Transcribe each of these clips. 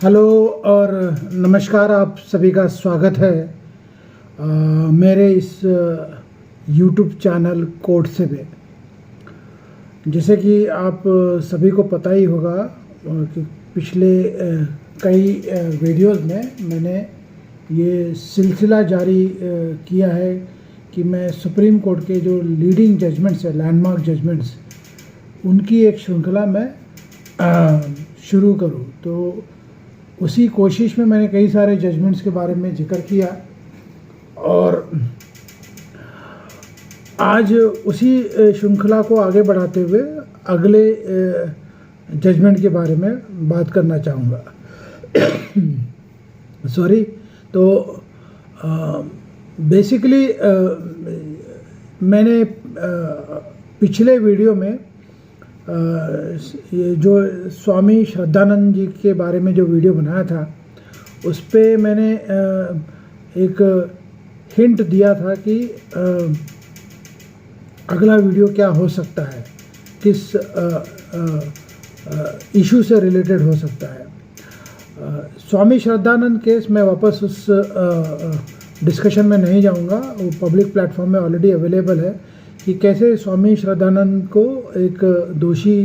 Hello और नमस्कार। आप सभी का स्वागत है मेरे इस यूट्यूब चैनल कोर्ट से में। जैसे कि आप सभी को पता ही होगा कि पिछले कई वीडियोस में मैंने ये सिलसिला जारी किया है कि मैं सुप्रीम कोर्ट के जो लीडिंग जजमेंट्स है, लैंडमार्क जजमेंट्स, उनकी एक श्रृंखला में शुरू करूं। तो उसी कोशिश में मैंने कई सारे जजमेंट्स के बारे में जिक्र किया और आज उसी श्रृंखला को आगे बढ़ाते हुए अगले जजमेंट के बारे में बात करना चाहूँगा। सॉरी। तो बेसिकली मैंने पिछले वीडियो में ये जो स्वामी श्रद्धानंद जी के बारे में जो वीडियो बनाया था, उस पे मैंने एक हिंट दिया था कि अगला वीडियो क्या हो सकता है, किस इशू से रिलेटेड हो सकता है। स्वामी श्रद्धानंद केस में वापस उस डिस्कशन में नहीं जाऊंगा, वो पब्लिक प्लेटफॉर्म में ऑलरेडी अवेलेबल है कि कैसे स्वामी श्रद्धानंद को एक दोषी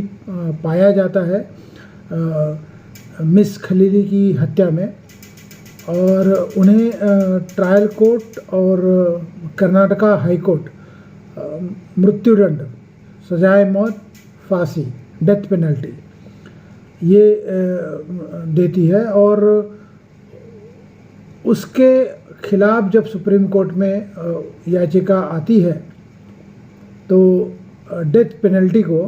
पाया जाता है मिस खलीली की हत्या में, और उन्हें ट्रायल कोर्ट और कर्नाटका हाई कोर्ट मृत्युदंड, सजाए मौत, फांसी, डेथ पेनल्टी ये देती है। और उसके खिलाफ जब सुप्रीम कोर्ट में याचिका आती है तो डेथ पेनल्टी को,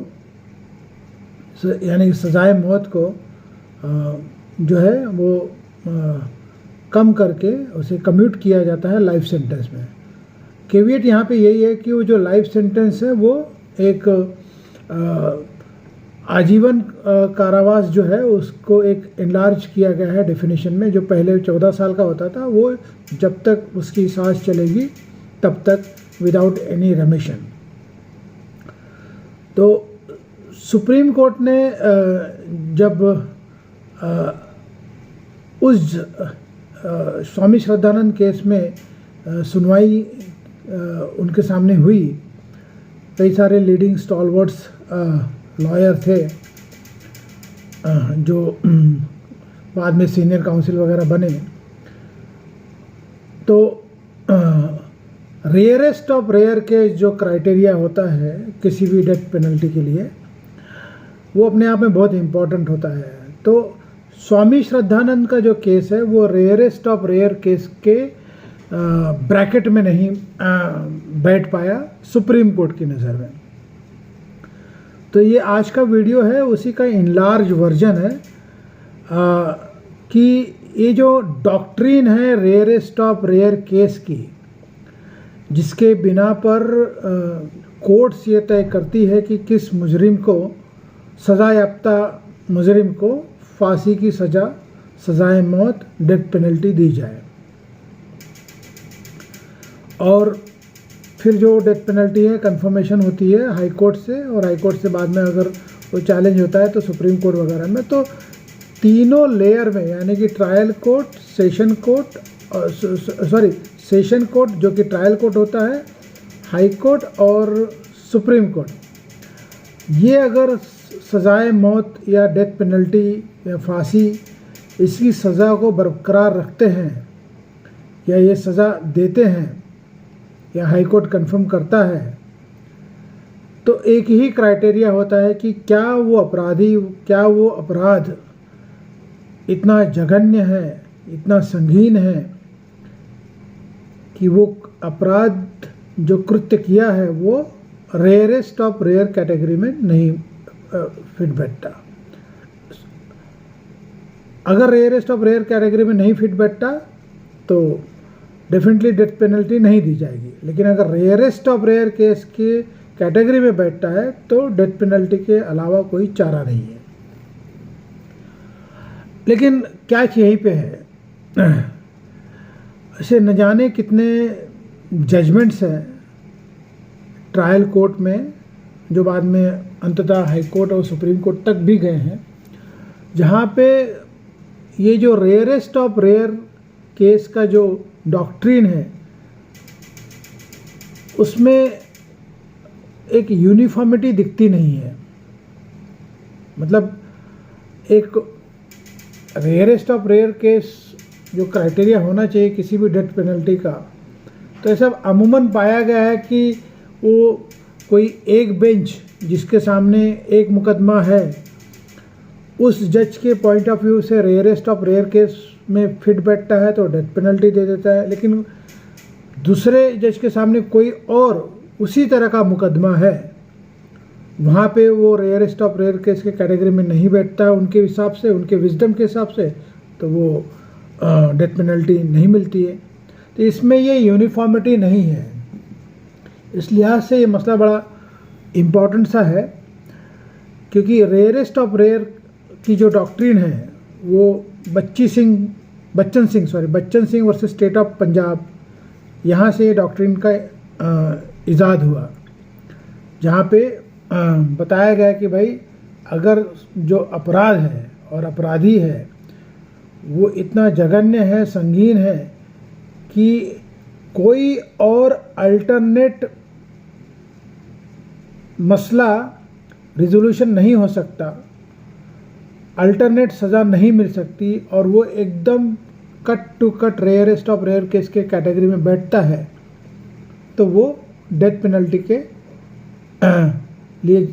यानी सजाए मौत को जो है वो कम करके उसे कम्यूट किया जाता है लाइफ सेंटेंस में। केवियट यहाँ पे यही है कि वो जो लाइफ सेंटेंस है वो एक आजीवन कारावास जो है उसको एक इनलार्ज किया गया है डेफिनेशन में। जो पहले 14 साल का होता था वो जब तक उसकी सांस चलेगी तब तक विदाउट एनी रेमिशन। तो सुप्रीम कोर्ट ने जब उस स्वामी श्रद्धानंद केस में सुनवाई उनके सामने हुई, कई सारे लीडिंग स्टॉलवर्ड्स लॉयर थे जो बाद में सीनियर काउंसिल वगैरह बने। तो रेयरेस्ट ऑफ रेयर के जो क्राइटेरिया होता है किसी भी डेथ पेनल्टी के लिए, वो अपने आप में बहुत इम्पोर्टेंट होता है। तो स्वामी श्रद्धानंद का जो केस है वो रेयरेस्ट ऑफ रेयर केस के ब्रैकेट में नहीं बैठ पाया सुप्रीम कोर्ट की नज़र में। तो ये आज का वीडियो है उसी का इनलार्ज वर्जन है कि ये जो डॉक्ट्रिन है रेयरेस्ट ऑफ रेयर केस की, जिसके बिना पर कोर्ट्स ये तय करती है कि किस मुजरिम को, सज़ा याफ्ता मुजरिम को फांसी की सज़ा, सज़ाए मौत, डेथ पेनल्टी दी जाए। और फिर जो डेथ पेनल्टी है कंफर्मेशन होती है हाई कोर्ट से, और हाई कोर्ट से बाद में अगर वो चैलेंज होता है तो सुप्रीम कोर्ट वगैरह में। तो तीनों लेयर में, यानी कि trial court, session court, session court जो कि ट्रायल कोर्ट होता है, हाई कोर्ट और सुप्रीम कोर्ट, ये अगर सज़ाए मौत या डेथ पेनल्टी या फांसी इसकी सज़ा को बरकरार रखते हैं या ये सज़ा देते हैं या हाई कोर्ट कंफर्म करता है, तो एक ही क्राइटेरिया होता है कि क्या वो अपराध इतना जघन्य है, इतना संगीन है कि वो अपराध जो कृत्य किया है वो रेयरेस्ट ऑफ रेयर कैटेगरी में नहीं फिट बैठता। अगर रेयरेस्ट ऑफ रेयर कैटेगरी में नहीं फिट बैठता तो डेफिनेटली डेथ पेनल्टी नहीं दी जाएगी। लेकिन अगर रेयरेस्ट ऑफ रेयर केस के कैटेगरी में बैठता है तो डेथ पेनल्टी के अलावा कोई चारा नहीं है। लेकिन कैच यहीं पे है, ऐसे न जाने कितने जजमेंट्स हैं ट्रायल कोर्ट में जो बाद में अंततः हाई कोर्ट और सुप्रीम कोर्ट तक भी गए हैं, जहाँ पे ये जो रेयरेस्ट ऑफ रेयर केस का जो डॉक्ट्रिन है उसमें एक यूनिफॉर्मिटी दिखती नहीं है। मतलब एक रेयरेस्ट ऑफ रेयर केस जो क्राइटेरिया होना चाहिए किसी भी डेथ पेनल्टी का, तो ऐसा अमूमन पाया गया है कि वो कोई एक बेंच जिसके सामने एक मुकदमा है उस जज के पॉइंट ऑफ व्यू से रेयरेस्ट ऑफ रेयर केस में फिट बैठता है तो डेथ पेनल्टी दे देता है, लेकिन दूसरे जज के सामने कोई और उसी तरह का मुकदमा है वहाँ पे वो रेयरेस्ट ऑफ रेयर केस के कैटेगरी में नहीं बैठता है उनके हिसाब से, उनके विजडम के हिसाब से, तो वो डेथ पेनल्टी नहीं मिलती है। तो इसमें ये यूनिफॉर्मिटी नहीं है। इस लिहाज से ये मसला बड़ा इम्पॉर्टेंट सा है, क्योंकि रेयरेस्ट ऑफ रेयर की जो डॉक्ट्रिन है वो Bachchan Singh versus state of Punjab, यहाँ से ये डॉक्ट्रिन का इजाद हुआ, जहाँ पे बताया गया कि भाई अगर जो अपराध है और अपराधी है वो इतना जघन्य है, संगीन है कि कोई और अल्टरनेट मसला रिजोल्यूशन नहीं हो सकता, अल्टरनेट सज़ा नहीं मिल सकती, और वो एकदम cut to cut rarest of rare case के कैटेगरी में बैठता है, तो वो डेथ पेनल्टी के लिए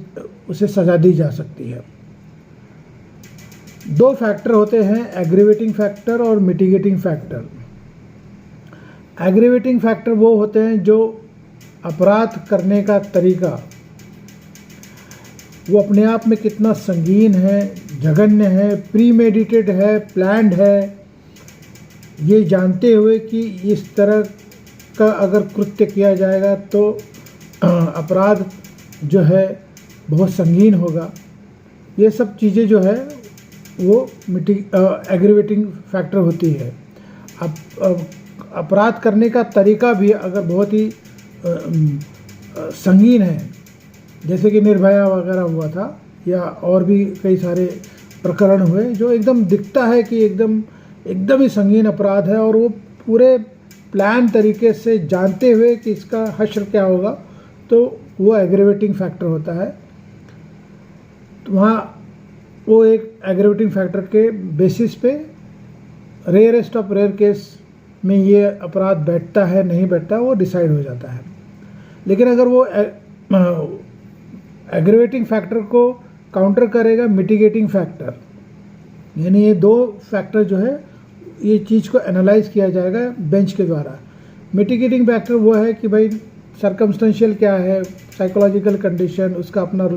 उसे सज़ा दी जा सकती है। दो फैक्टर होते हैं, एग्रीवेटिंग फैक्टर और मिटिगेटिंग फैक्टर। एग्रीवेटिंग फैक्टर वो होते हैं जो अपराध करने का तरीका वो अपने आप में कितना संगीन है, जघन्य है, प्रीमेडिटेड है, प्लान्ड है, ये जानते हुए कि इस तरह का अगर कृत्य किया जाएगा तो अपराध जो है बहुत संगीन होगा। ये सब चीज़ें जो है वो एग्रीवेटिंग फैक्टर होती है। अपराध करने का तरीका भी अगर बहुत ही संगीन है, जैसे कि निर्भया वगैरह हुआ था या और भी कई सारे प्रकरण हुए जो एकदम दिखता है कि एकदम ही संगीन अपराध है, और वो पूरे प्लान तरीके से जानते हुए कि इसका हश्र क्या होगा, तो वो एग्रीवेटिंग फैक्टर होता है। तो वहाँ वो एक एग्रीवेटिंग फैक्टर के बेसिस पे रेयरेस्ट ऑफ रेयर केस में ये अपराध बैठता है नहीं बैठता वो डिसाइड हो जाता है। लेकिन अगर वो एग्रीवेटिंग फैक्टर को काउंटर करेगा मिटिगेटिंग फैक्टर, यानी ये दो फैक्टर जो है ये चीज़ को एनालाइज किया जाएगा बेंच के द्वारा। मिटिगेटिंग फैक्टर वो है कि भाई सर्कमस्टेंशियल क्या है, साइकोलॉजिकल कंडीशन, उसका अपना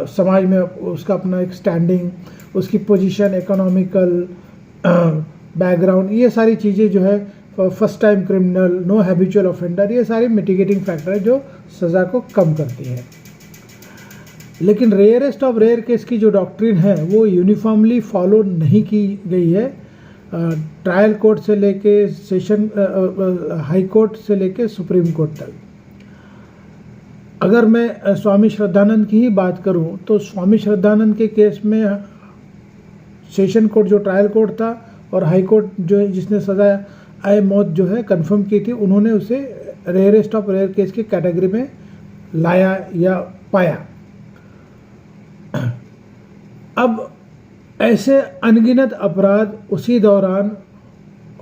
समाज में उसका अपना एक स्टैंडिंग, उसकी पोजीशन, इकोनॉमिकल बैकग्राउंड, ये सारी चीज़ें जो है, first time criminal, no habitual offender, ये सारी मिटिगेटिंग फैक्टर है जो सज़ा को कम करती है। लेकिन रेयरेस्ट ऑफ रेयर केस की जो डॉक्ट्रिन है वो यूनिफॉर्मली फॉलो नहीं की गई है, ट्रायल कोर्ट से लेके सेशन हाई कोर्ट से लेके सुप्रीम कोर्ट तक। अगर मैं स्वामी श्रद्धानंद की ही बात करूं तो स्वामी श्रद्धानंद के केस में सेशन कोर्ट जो ट्रायल कोर्ट था और हाई कोर्ट जो जिसने सजा आए मौत जो है कंफर्म की थी, उन्होंने उसे रेयरेस्ट ऑफ रेयर केस की कैटेगरी में लाया या पाया। अब ऐसे अनगिनत अपराध उसी दौरान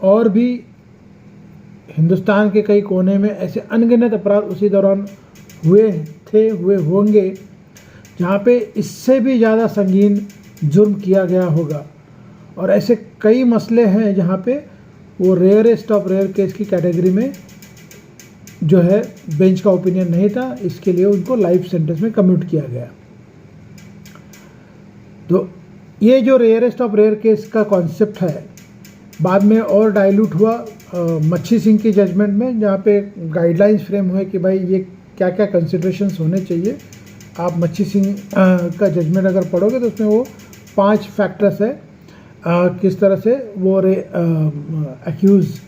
और भी हिंदुस्तान के कई कोने में ऐसे अनगिनत अपराध उसी दौरान हुए होंगे जहाँ पे इससे भी ज़्यादा संगीन जुर्म किया गया होगा, और ऐसे कई मसले हैं जहाँ पे वो रेयरेस्ट ऑफ रेयर केस की कैटेगरी में जो है बेंच का ओपिनियन नहीं था, इसके लिए उनको लाइफ सेंटेंस में कम्यूट किया गया। तो ये जो रेयरेस्ट ऑफ रेयर केस का कॉन्सेप्ट है बाद में और डाइल्यूट हुआ मच्छी सिंह की जजमेंट में, जहाँ पे गाइडलाइंस फ्रेम हुए कि भाई ये क्या क्या कंसिडरेशंस होने चाहिए। आप मच्छी सिंह का जजमेंट अगर पढ़ोगे तो उसमें वो 5 फैक्टर्स है, किस तरह से वो एक्यूज़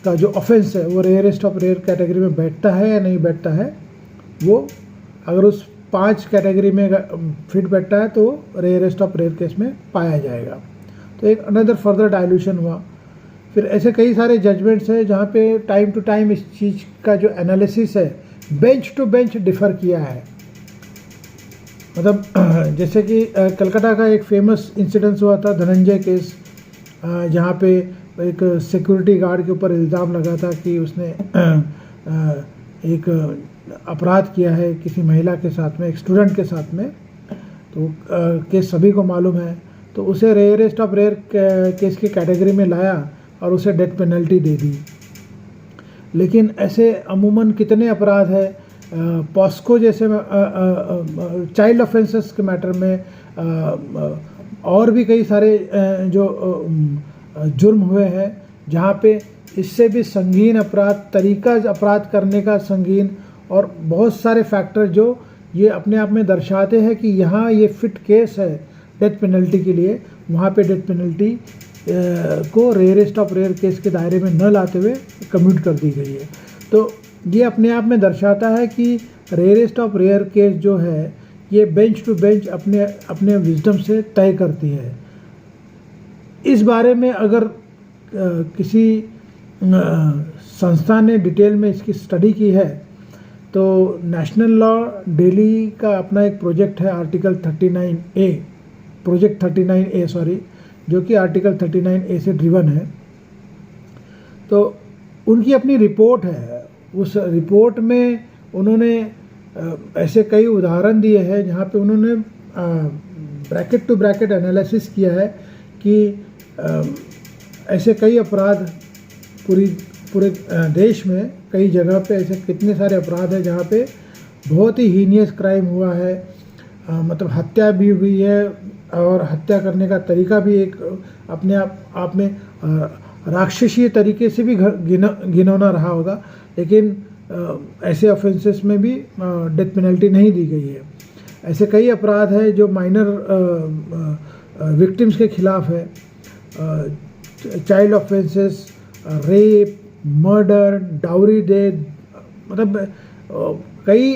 का जो ऑफेंस है वो रेयरेस्ट ऑफ रेयर कैटेगरी में बैठता है या नहीं बैठता है। वो अगर उस 5 कैटेगरी में फिट बैठता है तो रेयरेस्ट ऑफ रेयर केस में पाया जाएगा। तो एक अनदर फर्दर डाइल्यूशन हुआ। फिर ऐसे कई सारे जजमेंट्स हैं जहाँ पे टाइम टू टाइम इस चीज़ का जो एनालिसिस है बेंच टू बेंच डिफ़र किया है। मतलब जैसे कि कलकत्ता का एक फेमस इंसिडेंस हुआ था धनंजय केस, जहाँ पे एक सिक्योरिटी गार्ड के ऊपर इल्ज़ाम लगा था कि उसने एक अपराध किया है किसी महिला के साथ में, एक स्टूडेंट के साथ में। तो केस सभी को मालूम है, तो उसे रेयरेस्ट ऑफ रेयर केस की कैटेगरी में लाया और उसे डेथ पेनल्टी दे दी। लेकिन ऐसे अमूमन कितने अपराध है पॉस्को जैसे चाइल्ड ऑफेंसेस के मैटर में और भी कई सारे जो जुर्म हुए हैं जहाँ पे इससे भी संगीन अपराध, तरीका अपराध करने का संगीन, और बहुत सारे फैक्टर जो ये अपने आप में दर्शाते हैं कि यहाँ ये फिट केस है डेथ पेनल्टी के लिए, वहाँ पे डेथ पेनल्टी को रेयरेस्ट ऑफ रेयर केस के दायरे में न लाते हुए कम्यूट कर दी गई है। तो ये अपने आप में दर्शाता है कि रेयरेस्ट ऑफ रेयर केस जो है ये बेंच टू बेंच अपने अपने विजडम से तय करती है। इस बारे में अगर किसी संस्था ने डिटेल में इसकी स्टडी की है तो नेशनल लॉ दिल्ली का अपना एक प्रोजेक्ट है article 39A, project 39A sorry, जो कि आर्टिकल 39A से ड्रिवन है। तो उनकी अपनी रिपोर्ट है, उस रिपोर्ट में उन्होंने ऐसे कई उदाहरण दिए हैं जहाँ पे उन्होंने ब्रैकेट टू ब्रैकेट एनालिसिस किया है कि ऐसे कई अपराध पूरे देश में कई जगह पे ऐसे कितने सारे अपराध हैं जहाँ पे बहुत ही हीनियस क्राइम हुआ है, मतलब हत्या भी हुई है और हत्या करने का तरीका भी एक अपने आप में राक्षसीय तरीके से भी घिनौना रहा होगा। लेकिन ऐसे ऑफेंसेस में भी डेथ पेनल्टी नहीं दी गई है। ऐसे कई अपराध हैं जो माइनर विक्टिम्स के खिलाफ है, child offences, rape, murder, dowry death, मतलब कई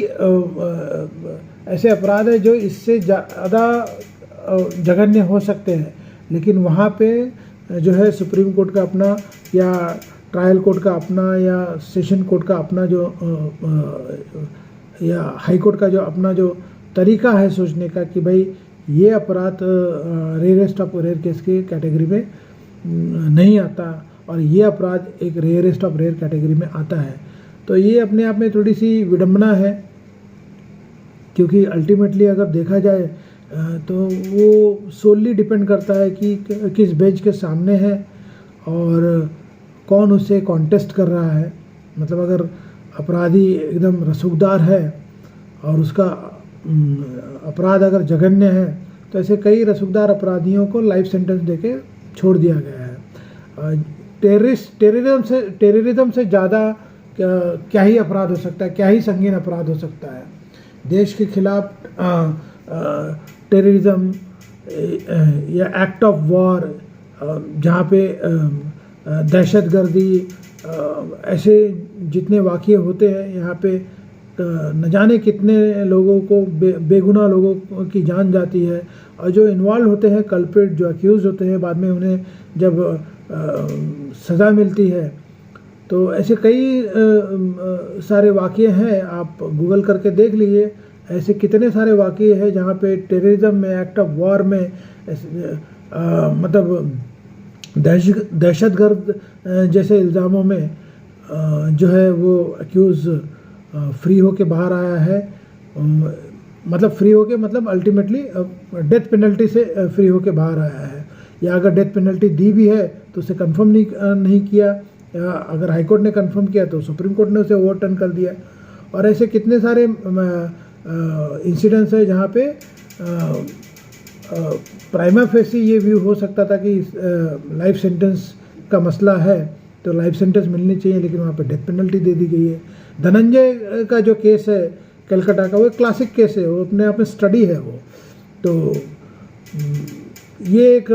ऐसे अपराध हैं जो इससे ज़्यादा जघन्य हो सकते हैं। लेकिन वहाँ पे जो है सुप्रीम कोर्ट का अपना या ट्रायल कोर्ट का अपना या सेशन कोर्ट का अपना जो या हाई कोर्ट का जो अपना जो तरीका है सोचने का कि भाई ये अपराध रेयरेस्ट ऑफ रेयर केस की कैटेगरी में नहीं आता और ये अपराध एक रेयरेस्ट ऑफ रेयर कैटेगरी में आता है। तो ये अपने आप में थोड़ी सी विडंबना है, क्योंकि अल्टीमेटली अगर देखा जाए तो वो सोली डिपेंड करता है कि किस बेंच के सामने है और कौन उसे कॉन्टेस्ट कर रहा है। मतलब अगर अपराधी एकदम रसूखदार है और उसका अपराध अगर जघन्य है तो ऐसे कई रसूखदार अपराधियों को लाइफ सेंटेंस देके छोड़ दिया गया है। टेररिज्म से ज़्यादा क्या ही अपराध हो सकता है, क्या ही संगीन अपराध हो सकता है। देश के खिलाफ टेररिज्म या एक्ट ऑफ वॉर, जहाँ पे दहशतगर्दी, ऐसे जितने वाक़ये होते हैं यहाँ पे न जाने कितने लोगों को बेगुनाह लोगों की जान जाती है। और जो इन्वॉल्व होते हैं कल्प्रिट, जो अक्यूज़ होते हैं, बाद में उन्हें जब सज़ा मिलती है तो ऐसे कई सारे वाक़ये हैं, आप गूगल करके देख लीजिए। ऐसे कितने सारे वाक़ये हैं जहाँ पे टेररिज्म में, एक्ट ऑफ वॉर में मतलब दहशतगर्द जैसे इल्ज़ामों में जो है वो अक्यूज़ फ्री होके बाहर आया है। मतलब फ्री होके मतलब अल्टीमेटली डेथ पेनल्टी से फ्री होके बाहर आया है, या अगर डेथ पेनल्टी दी भी है तो उसे कंफर्म नहीं किया, या अगर हाई कोर्ट ने कंफर्म किया तो सुप्रीम कोर्ट ने उसे ओवरटर्न कर दिया। और ऐसे कितने सारे इंसिडेंट्स है जहाँ पे प्राइमा फेसी ये व्यू हो सकता था कि लाइफ सेंटेंस का मसला है तो लाइफ सेंटेंस मिलनी चाहिए, लेकिन वहाँ पे डेथ पेनल्टी दे दी गई है। धनंजय का जो केस है कलकत्ता का, वो एक क्लासिक केस है, वो अपने आप में स्टडी है वो। तो ये एक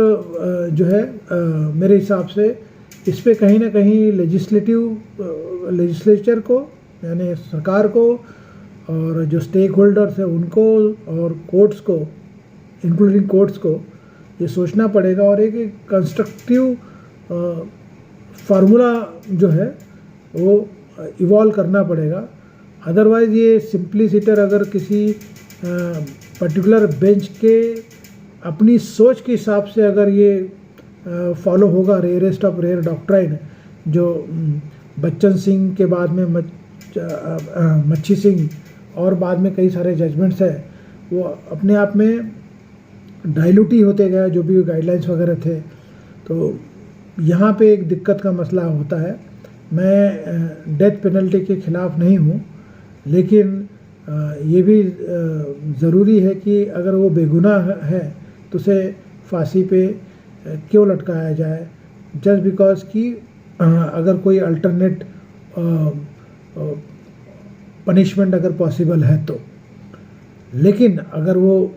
जो है मेरे हिसाब से इस पे कहीं ना कहीं लेजिस्लेचर को, यानी सरकार को, और जो स्टेक होल्डर्स हैं उनको, और कोर्ट्स को, इंक्लूडिंग कोर्ट्स को, ये सोचना पड़ेगा और एक कंस्ट्रक्टिव फार्मूला जो है वो इवॉल्व करना पड़ेगा। अदरवाइज़ ये सिंप्लिसिटर अगर किसी पर्टिकुलर बेंच के अपनी सोच के हिसाब से अगर ये फॉलो होगा, रेयरेस्ट ऑफ रेयर डॉक्ट्राइन, जो बच्चन सिंह के बाद में मच्छी सिंह और बाद में कई सारे जजमेंट्स है, वो अपने आप में डाइल्यूट ही होते गए जो भी गाइडलाइंस वगैरह थे। तो यहाँ पे एक दिक्कत का मसला होता है। मैं डेथ पेनल्टी के ख़िलाफ़ नहीं हूँ, लेकिन ये भी ज़रूरी है कि अगर वो बेगुनाह है तो उसे फांसी पे क्यों लटकाया जाए, जस्ट बिकॉज कि अगर कोई अल्टरनेट पनिशमेंट अगर पॉसिबल है तो। लेकिन अगर वो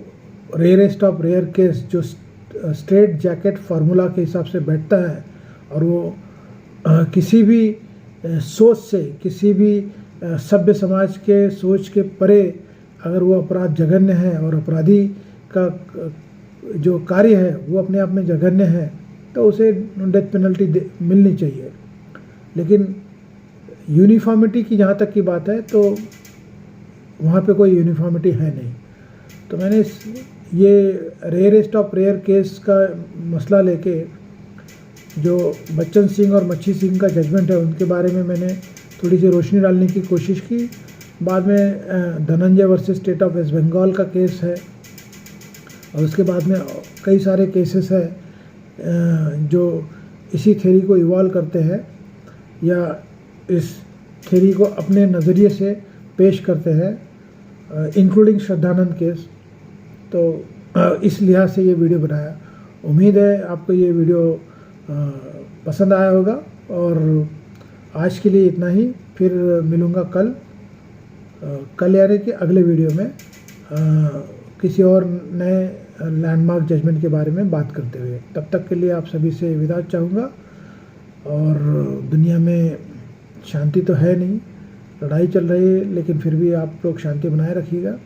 रेयरेस्ट ऑफ रेयर केस जो स्ट्रेट जैकेट फार्मूला के हिसाब से बैठता है और वो किसी भी सोच से, किसी भी सभ्य समाज के सोच के परे अगर वो अपराध जघन्य है और अपराधी का जो कार्य है वो अपने आप में जघन्य है, तो उसे डेथ पेनल्टी मिलनी चाहिए। लेकिन यूनिफॉर्मिटी की जहाँ तक की बात है तो वहाँ पे कोई यूनिफॉर्मिटी है नहीं। तो मैंने ये रेयरेस्ट ऑफ रेयर केस का मसला लेके जो बच्चन सिंह और मच्छी सिंह का जजमेंट है उनके बारे में मैंने थोड़ी सी रोशनी डालने की कोशिश की। बाद में Dhananjay versus state of West Bengal का केस है और उसके बाद में कई सारे केसेस हैं जो इसी थ्योरी को इवॉल्व करते हैं या इस थ्योरी को अपने नज़रिए से पेश करते हैं, इंक्लूडिंग श्रद्धानंद केस। तो इस लिहाज से ये वीडियो बनाया। उम्मीद है आपको ये वीडियो पसंद आया होगा और आज के लिए इतना ही। फिर मिलूँगा कल यानी कि अगले वीडियो में किसी और नए लैंडमार्क जजमेंट के बारे में बात करते हुए। तब तक के लिए आप सभी से विदा चाहूँगा। और दुनिया में शांति तो है नहीं, लड़ाई चल रही है, लेकिन फिर भी आप लोग शांति बनाए रखिएगा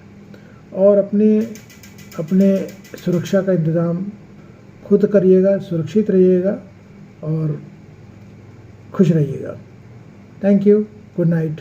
और अपने सुरक्षा का इंतज़ाम खुद करिएगा, सुरक्षित रहिएगा और खुश रहिएगा। Thank you, good night.